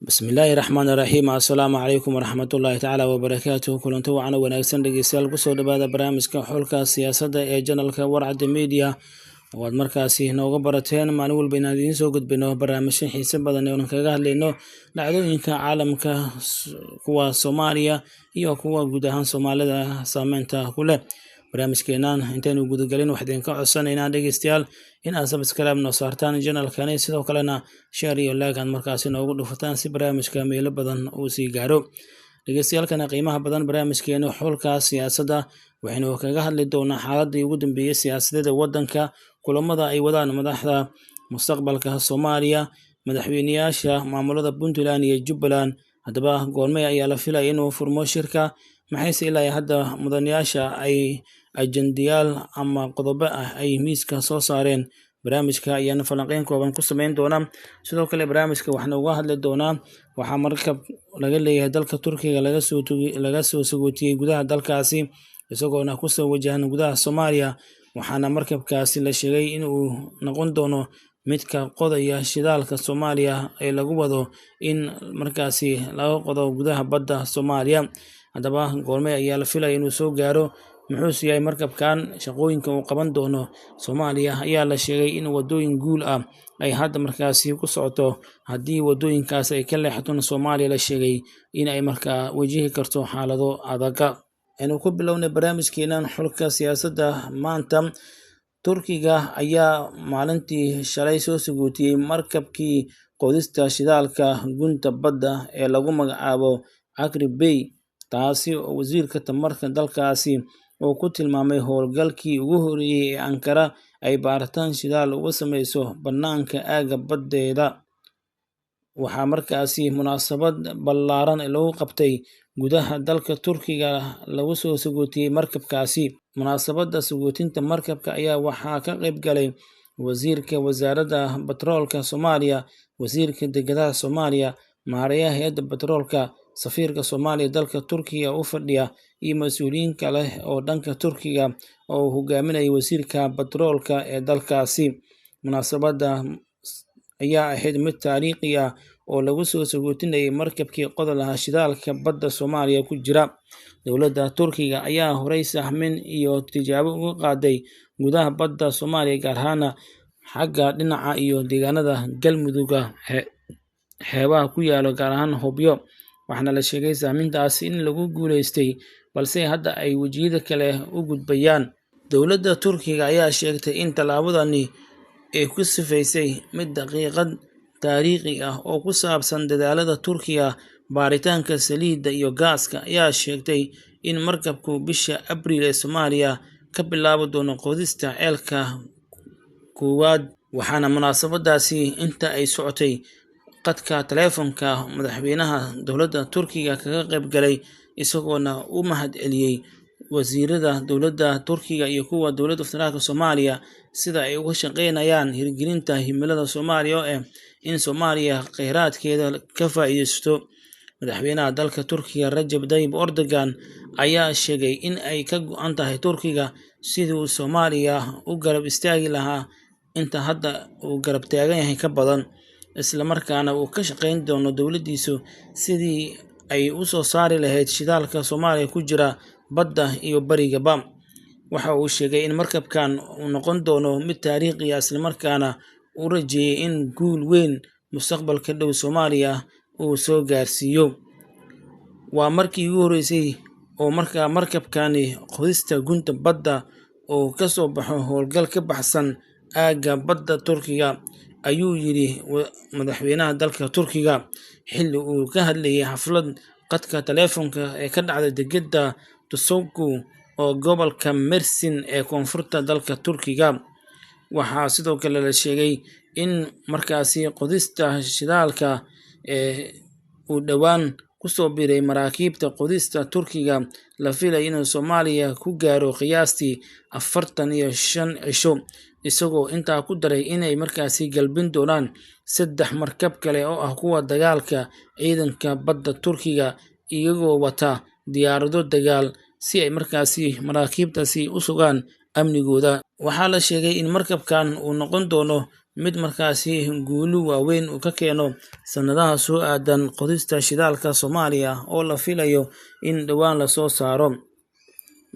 بسم الله الرحمن الرحيم السلام عليكم ورحمة الله تعالى وبركاته كلنتو وعنا وناكسن dhegeystayaal kusoo dhawaada barnaamijka xulka siyaasadda ee janalka warcadda media waad markaasi nooga barateen maalin walba inaan idiin soo gudbino barnaamijyo xiiso badan oo aan kaga hadlayno dhacdooyinka caalamka kuwa Soomaaliya iyo kuwa guud ahaan Soomaalida saameynta ku leh barnaamijkeenan intaynu gudagalin waxaan ka codsanaynaa dhegeystayaal in aad subscribe noo saartaan channelkani sidoo kalena share iyo like aan markaasi noogu dhufataan si barnaamijka meelo badan uu sii gaaro dhegeystayaal qiimaha badan barnaamijkeena xulka siyaasadda waxaynu kaga hadli doonaa xaaladii ugu dambeeyay siyaasadeed waddanka kulamada ay wadaan madaxda mustaqbalka Soomaaliya madaxweynayaasha maamulada Puntland iyo Jubbaland hadaba goorma ayaa la filayaa inuu furmo shirka maxayse ilaa hadda mudanayaasha ay ajendayaal ama qodobo ah ay miiska soo saareen barnaamijka ayaan falanqeyn kooban ku sameyn doonaa sidoo kale barnaamijka waxaan uga hadli doonaa waxa markab laga leeyahay dalka Turkiga laga soo sagootiyay gudaha dalkaasi isagoona ku soo wajahan gudaha Soomaaliya waxaana markabkaasi la sheegay in uu noqon doono midka qodaya shidaalka Soomaaliya ee lagu wado in markaasi laga qodo gudaha badda Soomaaliya hadaba goorma ayaa la filayaa inuu soo gaaro muxuu yahay markabkan shaqooyinka uu qaban doono Soomaaliya ayaa la sheegay in wadooyin guul ah ay hadda markaasi ku socoto haddii wadooyinkaas ay ka leexato Soomaaliya la sheegay in ay markaa wajihi karto xaalado adag inuu ku bilowna barnaamijkeenan xulka siyaasadda maanta Turkiga ayaa maalintii shalay soo sagootiyay markabkii qodista shidaalka gunta badda ee lagu magacaabo Akri Bay taasi oo wasiirka tamarta dalkaasi oo ku tilmaamay howlgalkii ugu horeeyay ee Ankara ay baaritaan shidaal uga sameyso banaanka aaga baddeeda waxaa markaasi munaasabad ballaaran lagu qabtay gudaha dalka Turkiga lagu soo sagootiyay markabkaasi munaasabadda sagootinta markabka ayaa waxaa ka qayb galay wasiirka wasaaradda batroolka Soomaaliya wasiirka dekedaha Soomaaliya maareeyaha hay'adda batroolka safiirka Soomaaliya dalka Turkiga u fadhiya iyo mas'uuliyiin kale oo dhanka Turkiga oo hogaaminaya wasiirka batroolka ee dalkaasi munaasabadda ayaa ahayd mid taariikhi ah oo lagu soo sagootinayay markabkii qodolaha shidaalka badda Soomaaliya ku jira dowladda Turkiga ayaa horey sahmin iyo tijaabo uga qaaday gudaha badda Soomaaliya gaar ahaan xagga dhinaca iyo deegaanada Galmudug xeebaha ku yaalo gaar ahaan Hobyo waxaana la sheegay sahmintaasi in lagu guuleystay balse hadda ay wajiyada kale u gudbayaan dowladda Turkiga ayaa sheegtay in tallaabadani ay ku sifaysay mid daqiiqad taariikhi ah oo ku saabsan dadaalada Turkiga baaritaanka saliidda iyo gaaska ayaa sheegtay in markabku bisha Abriil ee Soomaaliya ka bilaabi doono qodista ceelka koowaad waxaana munaasabadaasi inta ay socotay qadka taleefanka madaxweynaha dowladda Turkiga kaga qayb galay isagoona u mahad celiyay wasiirada dowladda Turkiga iyo kuwa dowladda federaalka Soomaaliya sida ay uga shaqeynayaan hirgelinta himilada Soomaaliya oo in Soomaaliya kheyraadkeeda ka faa'iideysto madaxweynaha dalka Turkiga Rajab Tayyip Erdogan ayaa sheegay in ay ka go'an tahay Turkiga sidii uu Soomaaliya u garab istaagi lahaa inta hadda uu garab taagan yahay ka badan isla markaana uu ka shaqeyn doono dowladdiisu sidii ay u soo saari lahayd shidaalka Soomaaliya ku jira badda iyo barigaba waxa uu sheegay in markabkan uu noqon doono mid taariikhi ah isla markaana uu rajeeyay in guul weyn mustaqbalka dhow Soomaaliya uu soo gaarsiiyo waa markii ugu horeysay oo markabkani qodista gunta badda oo ka soo baxo howlgal ka baxsan aaga badda Turkiga ayuu yiri madaxweynaha dalka Turkiga xilli uu ka hadlayay xaflad qadka taleefanka ee ka dhacday degedda Tusoku oo gobolka Mersin ee koonfurta dalka Turkiga waxaa sidoo kale la sheegay in markaasi qodista shidaalka uu dhawaan ku soo biiray maraakiibta qodista Turkiga la filayo inuu Soomaaliya ku gaaro qiyaastii 45 cisho isagoo intaa ku daray inay markaasi galbin doonaan 3 markab kale oo ah kuwa dagaalka ciidanka badda Turkiga iyagoo wata diyaarado dagaal si ay markaasi maraakiibtaasi u sugaan amnigooda waxaa la sheegay in markabkan uu noqon doono mid markaasi guulo waaweyn uu ka keeno sanadaha soo aadan qodista shidaalka Soomaaliya oo la filayo in dhowaan la soo saaro.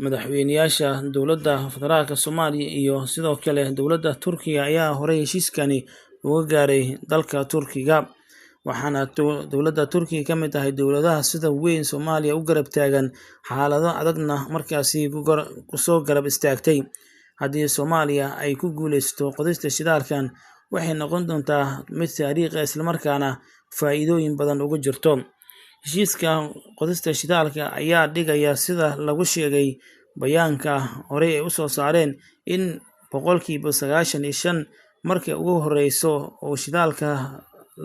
Madaxweynayaasha dowladda federaalka Soomaaliya iyo sidoo kale dowladda Turkiga ayaa horey heshiiskani uga gaaray dalka Turkiga, waxaana dowladda Turkiga ka mid tahay dowladaha sida weyn Soomaaliya u garab taagan, xaalado adagna markaasi kusoo garab istaagtay. Haddii Soomaaliya ay ku guuleysato qodista shidaalkan, waxay noqon doontaa mid taariikhi ah isla markaana faa'iidooyin badan ugu jirto. Heshiiska qodista shidaalka ayaa dhigaya sida lagu sheegay bayaanka horey ay u soo saareen in 95% marka ugu horeyso oo shidaalka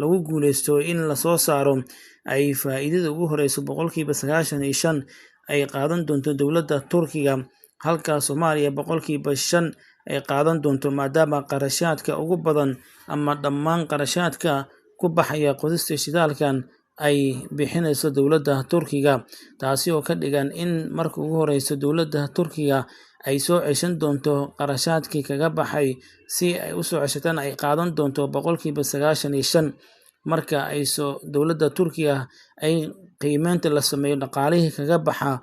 lagu guuleysto in la soo saaro ay faa'iidada ugu horeyso 95% ay qaadan doonto dowladda Turkiga, halka Soomaaliya 5% ay qaadan doonto, maadaama qarashaadka ugu badan ama dhammaan qarashaadka ku baxaya qodista shidaalkan ay bixinayso dowladda Turkiga. Taasi oo ka dhigan in marka ugu horeyso dowladda Turkiga ay soo ceshan doonto qarashaadkii kaga baxay, si ay u soo ceshatana ay qaadan doonto 95%. marka ay dowladda Turkiga ay qiimeynta la sameeyo dhaqaalihii kaga baxa,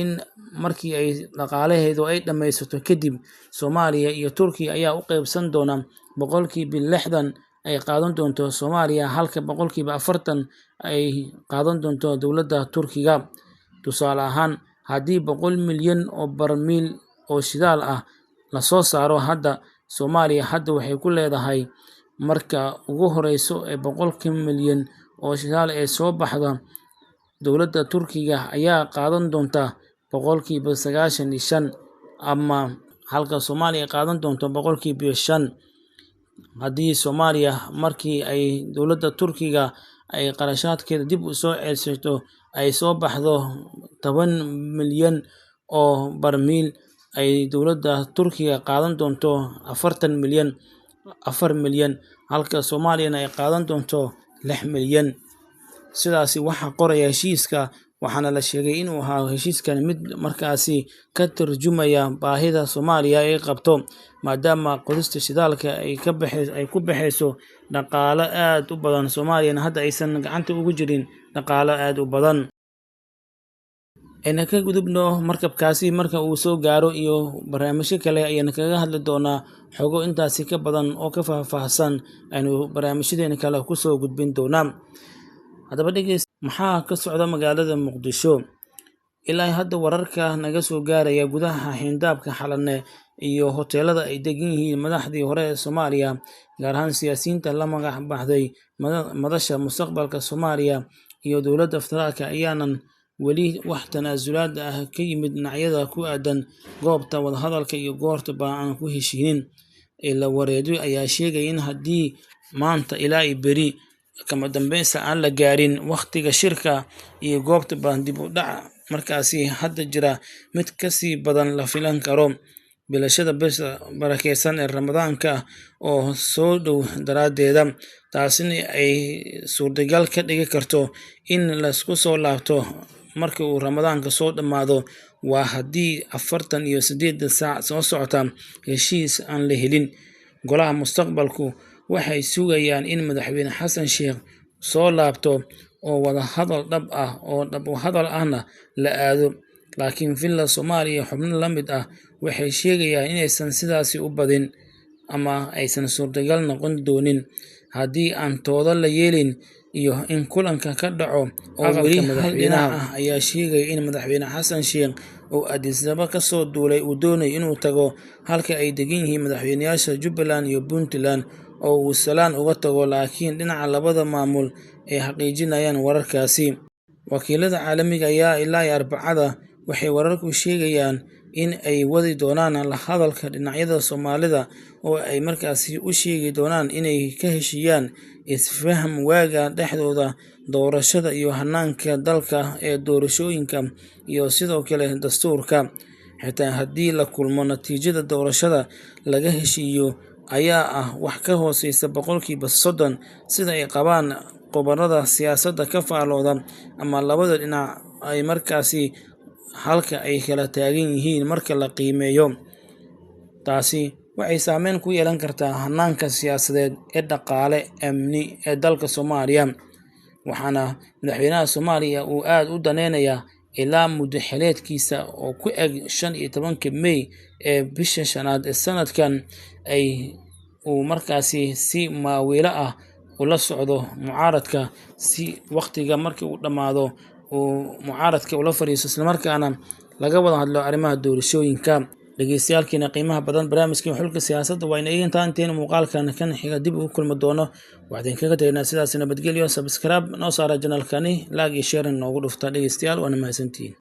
in markii ay dhaqaalaheedu ay dhammaysato kadib, Soomaaliya iyo Turkiga ayaa u qaybsan doona 60% ay qaadan doonto Soomaaliya, halka 40% ay qaadan doonto dowladda Turkiga. Tusaale ahaan, haddii 100 milyan oo barmiil oo shidaal ah la soo saaro hadda, Soomaaliya hadda waxay ku leedahay marka ugu horeyso ee 100 milyan oo shidaal ee soo baxda, dowladda Turkiga ayaa qaadan doonta 95%, ama halka Soomaaliya qaadan doonto 5%. Haddii Soomaaliya markii ay dowladda Turkiga ay qarashaadkeeda dib u soo ceshato ay soo baxdo 10 milyan oo barmiil, ay dowladda Turkiga qaadan doonto 4 milyan, halka Soomaaliyana ay qaadan doonto 6 milyan. Sidaasi waxaa qoraya heshiiska, waxaana la sheegay inuu ahaa heshiiskan mid markaasi ka tarjumaya baahida Soomaaliya ay qabto, maadaama qodista shidaalka ay ku baxayso dhaqaale aad u badan, Soomaaliyana hadda aysan gacanta ugu jirin dhaqaale aad u badan. Ayna ka gudubno markabkaasi marka uu soo gaaro, iyo barnaamijyo kale ayaan kaga hadli doonaa xogo intaasi ka badan oo ka faahfaahsan aynu barnaamijyadeena kale kusoo gudbin doonaa. Haddaba maxaa ka socda magaalada Muqdisho? Ilaa hadda wararka naga soo gaaraya gudaha xeyndaabka Xalane iyo hoteelada ay degan yihiin madaxdii hore ee Soomaaliya, gaar ahaan siyaasiyiinta la magac baxday madasha mustaqbalka Soomaaliya iyo dowladda federaalka, ayaanan weli wax tanaasulaad ah ka yimid dhinacyada ku aadan goobta wadahadalka iyo goorta aan ku heshiinin. Ila wareedyo ayaa sheegay in haddii maanta ilaa beri kama dambaysta aan la gaarin waqtiga shirka iyo goobta dib u dhac markaasi hadda jira mid kasii badan la filan karo. Bilashada barakeysan ee Ramadaanka oo soo dhow daraaddeeda, taasina ay suurtagal ka dhigi karto in laisku soo laabto marka uu Ramadaanka soo dhammaado, waa haddii 48 saac soo socota heshiis aan la helin. Golaha mustaqbalku waxay sugayaan in madaxweyne Xasan Sheikh soo laabto oo wadahadal dhab ahna la aado, laakiin villa Soomaaliya xubno la mid ah waxay sheegayaan inaysan sidaasi u badin, ama aysan suurtagal noqon doonin haddii aan tooda la yeelin, iyo in kulanka ka dhaco oo weli hal dhinac ah. Ayaa sheegay in madaxweyne Xasan Sheikh oo Addis Ababa ka soo duulay uu doonayo inuu tago halka ay degan yihiin madaxweynayaasha Jubbaland iyo Puntland oo uu salaan uga tago, laakiin dhinaca labada maamul ay xaqiijinayaan wararkaasi. Wakiilada caalamiga ayaa ilaa Arbacada waxay wararku sheegayaan in ay wadi doonaan la hadalka dhinacyada Soomaalida, oo ay markaasi u sheegi doonaan inay ka heshiiyaan isfaham waaga dhexdooda, doorashada iyo hanaanka dalka ee doorashooyinka iyo sidoo kale dastuurka. Xitaa haddii la kulmo natiijada doorashada laga heshiiyo ayaa ah wax ka hooseysa 30%, sida ay qabaan khubarada siyaasadda ka faalooda, ama labada dhinac ay markaasi halka ay kala taagan yihiin marka la qiimeeyo. Taasi waxay saameyn ku yeelan kartaa hanaanka siyaasadeed ee dhaqaale amni ee dalka Soomaaliya, waxaana madaxweynaha Soomaaliya uu aad u daneynayaa ilaa muddo xileedkiisa oo ku eg 15 May ee bisha shanaad ee sanadkan uu markaasi si maaweelo ah ula socdo mucaaradka si waqtiga markii uu dhamaado uu mucaaradka ula fariiso isla markaana laga wada hadlo arrimaha doorashooyinka. Dhageystayaalkeena qiimaha badan, barnaamijka xulka siyaasadda waa intaan muuqaalkan kan xiga dib ugu kulmi doono. Waxaan kaga tagnaa sidaas nabadgelyo. Subscribe noo saara channelkani, like iyo share noogu dhufta. Dhageystayaal waana mahadsantihiin.